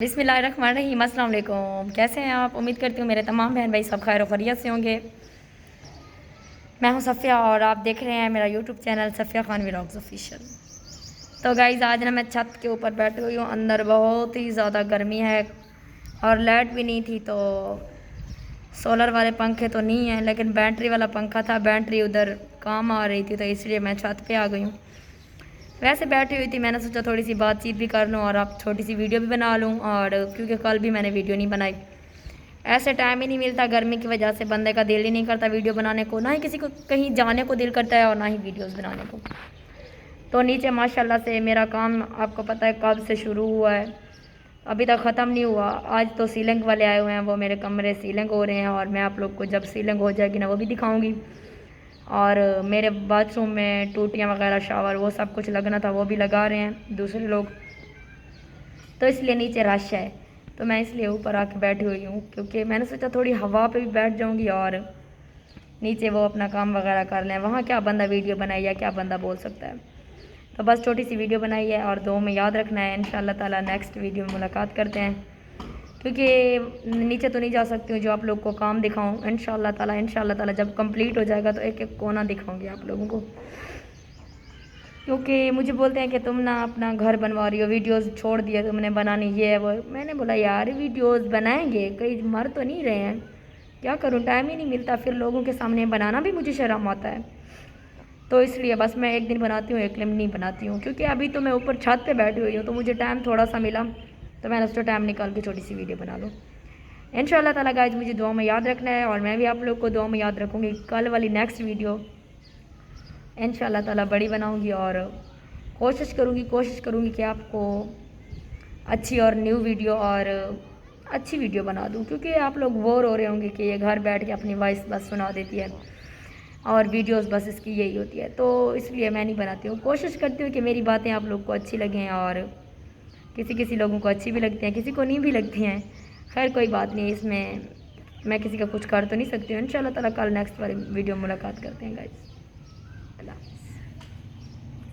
बिस्मिल्लाहिर्रहमानिर्रहीम। अस्सलाम वालेकुम। कैसे हैं आप? उम्मीद करती हूँ मेरे तमाम बहन भाई सब खैर खैरियत से होंगे। मैं हूँ सफ़िया और आप देख रहे हैं मेरा YouTube channel Safiya Khan vlogs official. तो गाइज़ आज ना मैं छत के ऊपर बैठी हुई हूँ। अंदर बहुत ही ज़्यादा गर्मी है और लाइट भी नहीं थी, तो सोलर वाले पंखे तो नहीं हैं, लेकिन बैटरी वाला पंखा था। बैटरी उधर काम आ रही थी, तो इसलिए मैं छत पे आ गई हूँ। वैसे बैठी हुई थी, मैंने सोचा थोड़ी सी बातचीत भी कर लूँ और आप छोटी सी वीडियो भी बना लूँ, और क्योंकि कल भी मैंने वीडियो नहीं बनाई, ऐसे टाइम ही नहीं मिलता गर्मी की वजह से। बंदे का दिल ही नहीं करता वीडियो बनाने को, ना ही किसी को कहीं जाने को दिल करता है और ना ही वीडियोस बनाने को। तो नीचे माशाल्लाह से मेरा काम आपको पता है कब से शुरू हुआ है, अभी तक ख़त्म नहीं हुआ। आज तो सीलिंग वाले आए हुए हैं, वो मेरे कमरे सीलिंग हो रहे हैं और मैं आप लोग को जब सीलिंग हो जाएगी ना वो भी दिखाऊँगी। और मेरे बाथरूम में टूटियाँ वगैरह शावर वो सब कुछ लगना था, वो भी लगा रहे हैं दूसरे लोग, तो इसलिए नीचे रश है। तो मैं इसलिए ऊपर आके बैठी हुई हूँ, क्योंकि मैंने सोचा थोड़ी हवा पे भी बैठ जाऊँगी और नीचे वो अपना काम वगैरह कर लें। वहाँ क्या बंदा वीडियो बनाए या क्या बंदा बोल सकता है। तो बस छोटी सी वीडियो बनाई है और दो में याद रखना है। इंशाल्लाह ताला नेक्स्ट वीडियो में मुलाकात करते हैं, क्योंकि नीचे तो नहीं जा सकती हूँ जो आप लोग को काम दिखाऊँ। इंशाल्लाह ताला जब कंप्लीट हो जाएगा तो एक एक कोना दिखाऊँगी आप लोगों को, क्योंकि मुझे बोलते हैं कि तुम ना अपना घर बनवा रही हो, वीडियोस छोड़ दिया तुमने बनानी, ये है वो। मैंने बोला यार वीडियोस बनाएंगे, कहीं मर तो नहीं रहे हैं, क्या करूँ, टाइम ही नहीं मिलता। फिर लोगों के सामने बनाना भी मुझे शर्म आता है, तो इसलिए बस मैं एक दिन बनाती हूँ, एक दिन नहीं बनाती हूँ। क्योंकि अभी तो मैं ऊपर छत पे बैठी हुई हूँ, तो मुझे टाइम थोड़ा सा मिला, तो मैंने उसको टाइम निकाल के छोटी सी वीडियो बना लूँ। इंशाल्लाह ताला गाइज मुझे दुआ में याद रखना है और मैं भी आप लोग को दुआ में याद रखूँगी। कल वाली नेक्स्ट वीडियो इंशाल्लाह ताला बड़ी बनाऊँगी और कोशिश करूँगी कि आपको अच्छी और न्यू वीडियो और अच्छी वीडियो बना दूँ, क्योंकि आप लोग बोर हो रहे होंगे कि ये घर बैठ के अपनी वॉइस बस सुना देती है और वीडियोस बस इसकी यही होती है। तो इसलिए मैं नहीं बनाती हूँ। कोशिश करती हूँ कि मेरी बातें आप लोग को अच्छी लगें, और किसी लोगों को अच्छी भी लगती हैं, किसी को नहीं भी लगती हैं। खैर कोई बात नहीं, इसमें मैं किसी का कुछ कर तो नहीं सकती हूँ। इंशाल्लाह ताला कल नेक्स्ट वाली वीडियो में मुलाकात करते हैं गाइस।